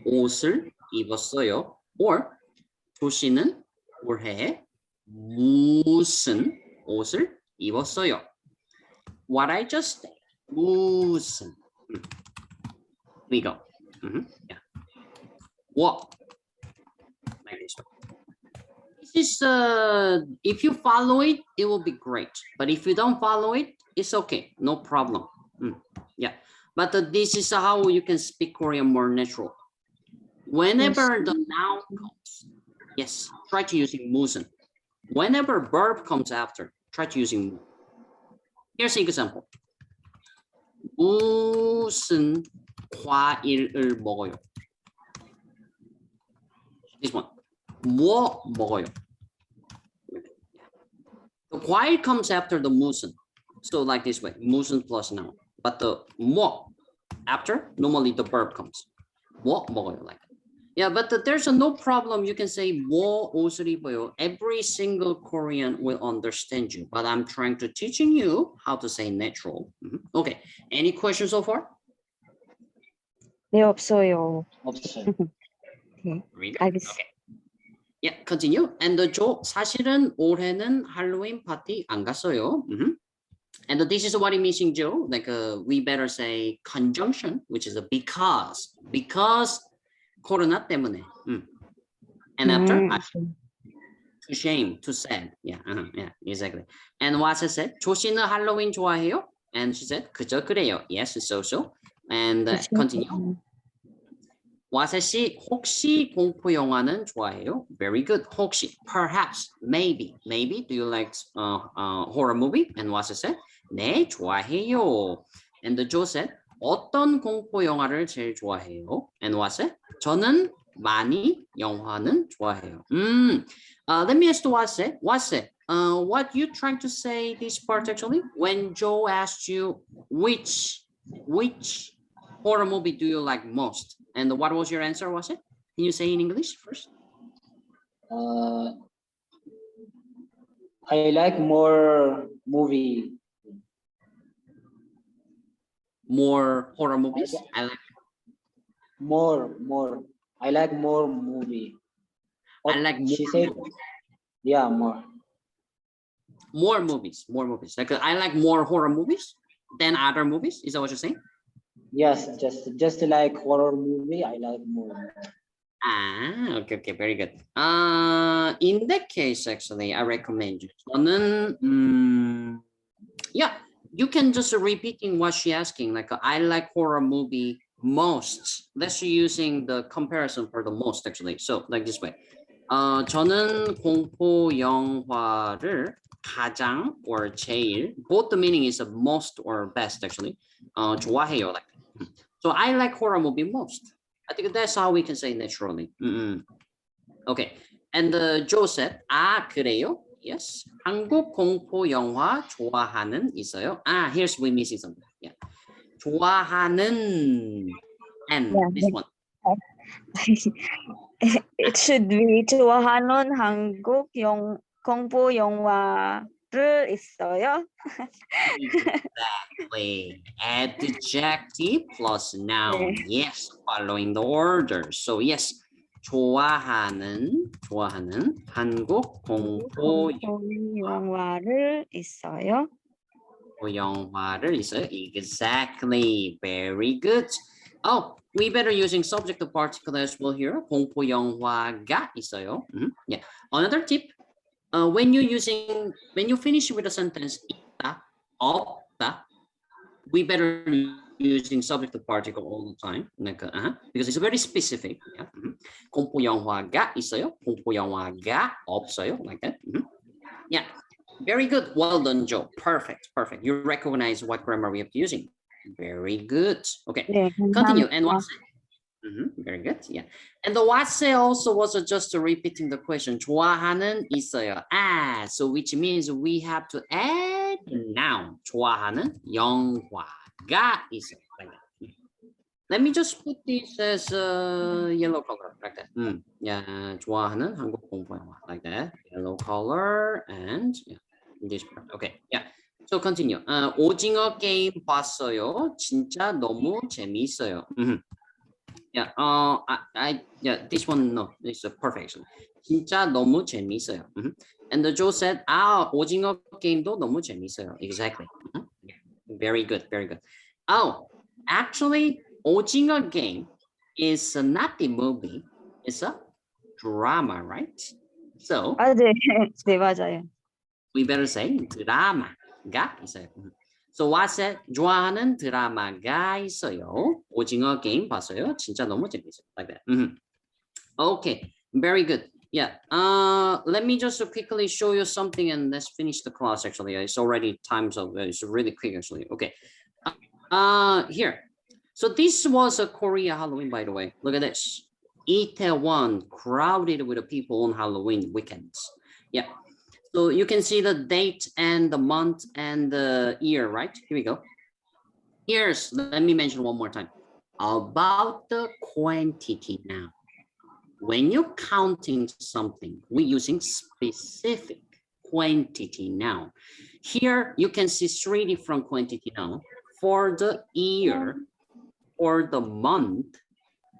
옷을 입었어요? Or 조씨는 올해 무슨 옷을 입었어요? What I just said, 무슨. Here we go. Yeah. What? Like this. This is if you follow it, it will be great. But if you don't follow it, it's okay, no problem. Yeah. But this is how you can speak Korean more natural. Whenever the noun comes, yes, try to using 무슨. Whenever verb comes after, try to using. Here's an example. 무슨 과일을 먹어요? This one. 뭐 먹어요? The 과일 comes after the 무슨. So like this way, 무슨 plus noun. But the 뭐 after, normally the verb comes. 뭐 먹어요, like. Yeah, but there's no problem. You can say 뭐 옷을 입어요. Every single Korean will understand you. But I'm trying to teaching you how to say natural. Okay. Any questions so far? 네, 없어요. 없어요. 네, Okay. 알겠습니다. Yeah, continue. And 저 사실은 올해는 할로윈 파티 안 갔어요. And this is what it means in Joe. Like we better say conjunction, which is a because 코로나 때문에. And after, okay. too shame, too sad. Yeah, yeah, exactly. And what I said, 조 씨는 할로윈 좋아해요? And she said, 그저 그래요. Yes, so. And continue. 와세 씨, 혹시 공포 영화는 좋아해요? Very good. 혹시, perhaps, maybe. Do you like horror movie? And 와세 said, 네, 좋아해요. And Joe said, 어떤 공포 영화를 제일 좋아해요? And 와세, 저는 많이 영화는 좋아해요. Let me ask 와세, what you trying to say this part actually? When Joe asked you which horror movie do you like most? And what was your answer, was it? Can you say in English first? I like more movie. More horror movies? I like more. I like more movie. I like more She said, movies. yeah, more. More movies. Like I like more horror movies than other movies. Is that what you're saying? Yes, just like horror movie, I like more. Ah, okay, very good. In that case, actually, I recommend you. 저는, yeah, you can just repeating what she asking. Like I like horror movie most. Let's using the comparison for the most actually. So like this way. 저는 공포 영화를 가장 or 제일. Both the meaning is most or best actually. 좋아해요. Like. So I like horror movie most. I think that's how we can say naturally. Okay. And Joe said, 아, 그래요? Yes. 한국 공포 영화 좋아하는 있어요? Ah, here's we missing something. Yeah. 좋아하는 and Yeah, this one. it should be 좋아하는 한국 공포 영화를 있어요. Exactly. Adjective plus noun. Yes, following the order. So yes, 좋아하는 한국 공포 영화를 있어요. 영화를 있어요. Exactly. Very good. Oh, we better using subject to particle as well here. 공포 영화가 있어요. Yeah. Another tip. When you finish with a sentence 있다, 없다, we better using subject to particle all the time. Because it's very specific. Yeah. 공포 영화가 있어요. 공포 영화가 없어요. Like that. Yeah. Very good. Well done, Joe. Perfect. You recognize what grammar we have to using. Very good. Okay. 네, Continue. 감사합니다. And what's it? Very good. Yeah. And the what's it also was just repeating the question. 좋아하는 있어요. Ah, so which means we have to add noun. 좋아하는 영화가 있어요. Like that. Let me just put this as yellow color like that. Yeah, 좋아하는 한국 공포 영화 like that. Yellow color and yeah, this part. Okay, yeah. So continue. 오징어 게임 봤어요. 진짜 너무 재미있어요. Yeah. Yeah. This one no. It's perfect. 진짜 너무 재미있어요. And the Joe said, 오징어 게임도 너무 재미있어요. Exactly. Very good. Oh, actually. 오징어 game is not the movie, it's a drama, right? So 네, 네, 맞아요. we better say 드라마가 있어요. So what said? 좋아하는 드라마가 있어요. 오징어 게임 봤어요. 진짜 너무 재밌어요. Like that. Okay, very good. Yeah. Let me just quickly show you something and let's finish the class. Actually, it's already time, so it's really quick. Actually, okay. Here. So this was a Korea Halloween, by the way. Look at this. Itaewon crowded with the people on Halloween weekends. Yeah. So you can see the date and the month and the year, right? Here we go. Here's, let me mention one more time. About the quantity now. When you're counting something, we're using specific quantity now. Here you can see 3 different quantity now. For the year, for the month,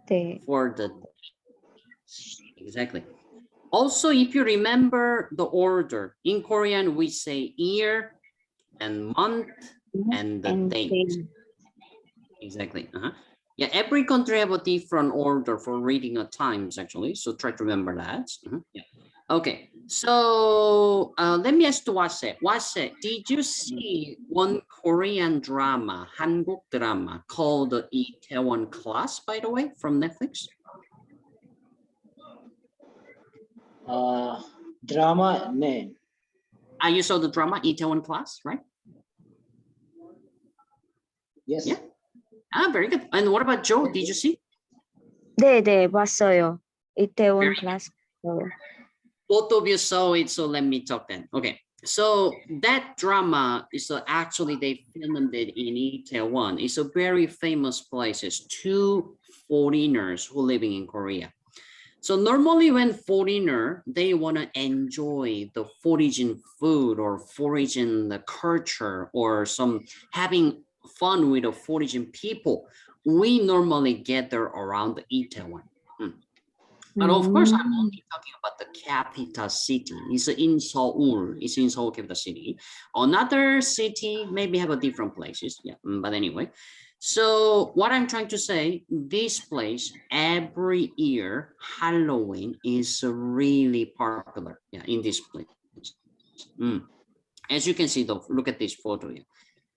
네. for the exactly. Also, if you remember the order, in Korean we say year and month and the date. Exactly. Yeah, every country have a different order for reading at times, actually. So try to remember that. Yeah. Okay. So let me ask to Wase. Wase, did you see one Korean drama, 한국 drama called Itaewon Class, by the way, from Netflix? Drama name. You saw the drama Itaewon Class, right? Yes. Yeah. Very good. And what about Joe? Did you see? 네, 봤어요. 이태원 Very 클래스. Both of you saw it, so let me talk then. Okay. So that drama is actually they filmed it in Itaewon. It's a very famous place. It's two foreigners who living in Korea. So normally when foreigner, they want to enjoy the foreign food or foreign culture or some having fun with the foreign people, we normally gather around Itaewon. But of course, I'm only talking about the capital city. It's in Seoul. It's in Seoul capital city. Another city maybe have a different places. Yeah, but anyway. So what I'm trying to say, this place every year Halloween is really popular. Yeah, in this place. As you can see, though, look at this photo here.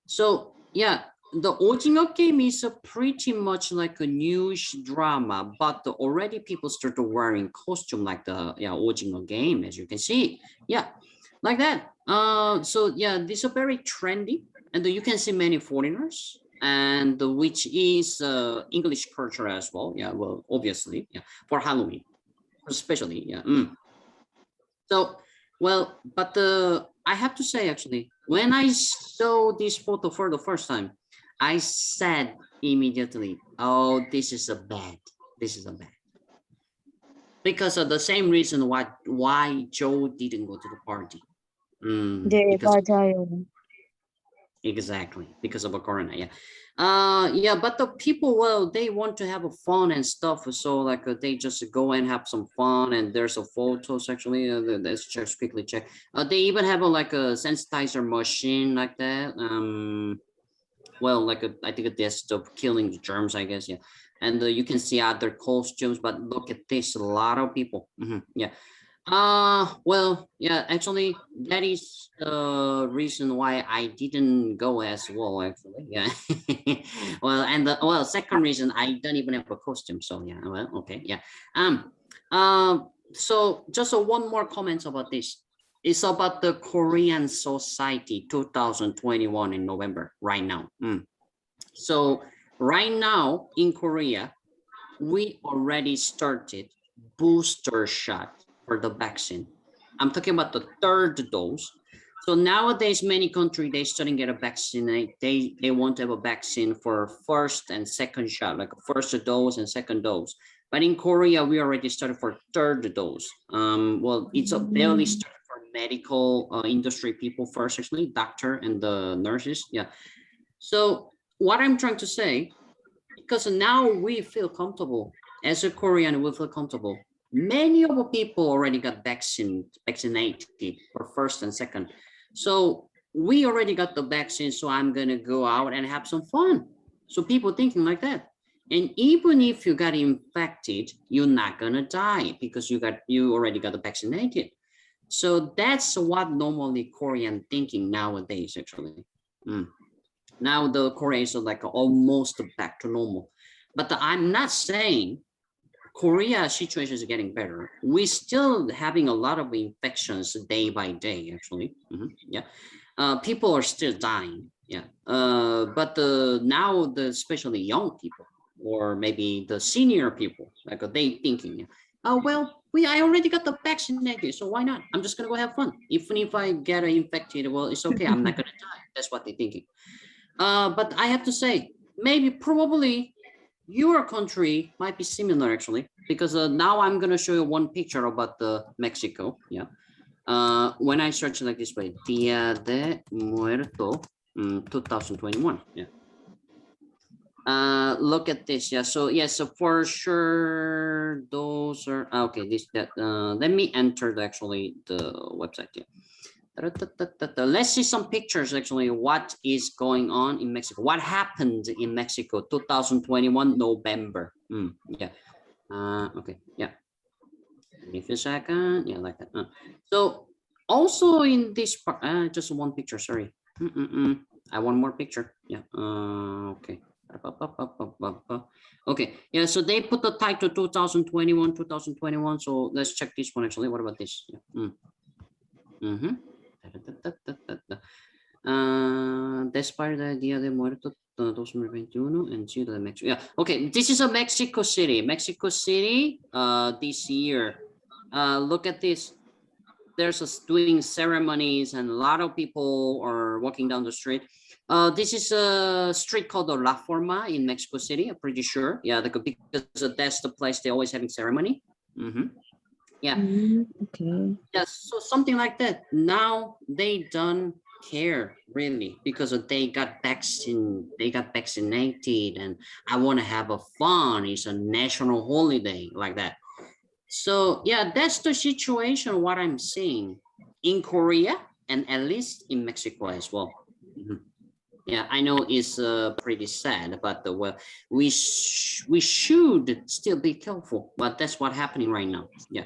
So yeah, the 오징어 game is pretty much like a newish drama, but already people started wearing costume like the 오징어 game, as you can see. Yeah, like that. So yeah, this is very trendy, and you can see many foreigners, and which is English culture as well. Yeah, well, obviously, yeah, for Halloween, especially. Yeah. So well, but I have to say actually, when I saw this photo for the first time, I said immediately, oh, this is a bad. This is a bad. Because of the same reason why Joe didn't go to the party. 네, 맞아요. Exactly, because of a corona, yeah. Yeah, but the people, well, they want to have a fun and stuff, so like they just go and have some fun, and there's a photos actually. Let's just quickly check. They even have like a sensitizer machine like that. Well, like I think a desktop killing the germs, I guess, yeah. And you can see other costumes, but look at this, a lot of people. Yeah. Well, yeah, actually, that is the reason why I didn't go as well, actually, yeah. Well, and well, second reason, I don't even have a costume, so yeah, well, okay, yeah. So just one more comment about this. It's about the Korean Society 2021 in November, right now. So right now in Korea, we already started booster shot for the vaccine. I'm talking about the third dose. So nowadays, many countries, they starting to get a vaccine. They want to have a vaccine for first and second shot, like first dose and second dose. But in Korea, we already started for third dose. Well, it's a barely started for medical industry people first, actually, doctor and the nurses. Yeah. So what I'm trying to say, because now we feel comfortable as a Korean, we feel comfortable. Many of the people already got vaccinated for first and second. So we already got the vaccine, so I'm gonna go out and have some fun. So people thinking like that. And even if you got infected, you're not gonna die because you already got vaccinated. So that's what normally Korean thinking nowadays, actually. Now the Koreans are like almost back to normal. But I'm not saying Korea situation is getting better. We're still having a lot of infections day by day, actually. Yeah, people are still dying. Yeah, but now especially young people or maybe the senior people, like they thinking, oh well, I already got the vaccinated, so why not? I'm just gonna go have fun. Even if I get infected, well, it's okay. I'm not gonna die. That's what they're thinking. But I have to say, maybe probably your country might be similar actually, because now I'm gonna show you one picture about the Mexico. Yeah. When I search like this way, Dia de Muerto 2021. Yeah. Look at this. Yeah. So yes, so for sure those are okay. This that let me enter actually the website. Yeah. Let's see some pictures actually. What is going on in Mexico? What happened in Mexico 2021 November? Yeah. Okay. Yeah. Give me a second. Yeah, like that. So also in this part, just one picture. Sorry. I want more picture. Yeah. Okay. Okay. Yeah. So they put the title 2021. So let's check this one actually. What about this? Yeah. Despite the Día de Muertos 2021 and Ciudad de Mexico. Yeah. Okay. This is a Mexico City. Mexico City. This year. Look at this. There's doing ceremonies and a lot of people are walking down the street. This is a street called the La Forma in Mexico City. I'm pretty sure. Yeah, because that's the place they're always having ceremony. Yeah. Okay. Yes, so something like that. Now they don't care really because they got vaccinated, and I want to have a fun. It's a national holiday like that. So yeah, that's the situation. What I'm seeing in Korea and at least in Mexico as well. Yeah, I know it's pretty sad, but well, we should still be careful. But that's what's happening right now. Yeah.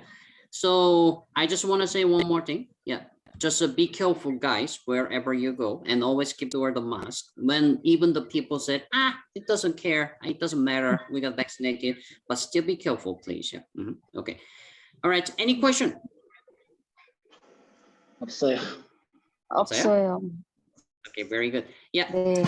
So I just want to say one more thing. Yeah, just be careful, guys, wherever you go, and always keep the word of mask. When even the people said, it doesn't care, it doesn't matter, we got vaccinated, but still be careful, please. Yeah. Okay. All right. Any question? 없어요. 없어요. Okay, very good. Yeah. 네.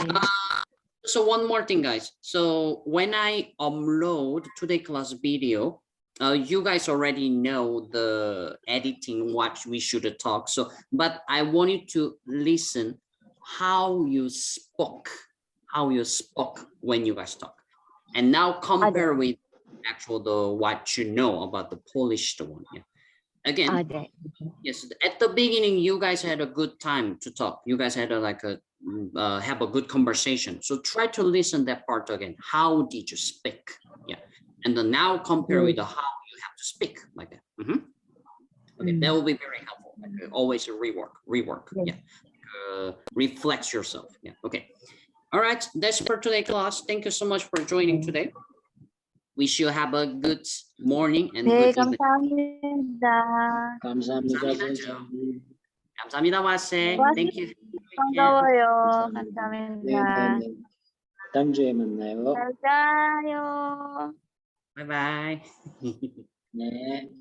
So one more thing, guys. So when I upload today class video, you guys already know the editing, what we should talk. So, but I want you to listen how you spoke when you guys talk, and now compare with actual what you know about the polished one. Yeah. Again, yes. At the beginning, you guys had a good time to talk. You guys had have a good conversation. So try to listen that part again. How did you speak? Yeah. And then now compare with how you have to speak like that. Okay, that will be very helpful. Always rework. Yeah, reflex yourself. Yeah. Okay. All right. That's for today, class. Thank you so much for joining today. Wish you have a good morning and 네, good evening. 감사합니다. 감사합니다, 선생님. 감사합니다, 와세. Thank you. 반가워요. 네, 감사합니다. 네. 다음 주에 만나요. 잘 자요. Bye bye. 네.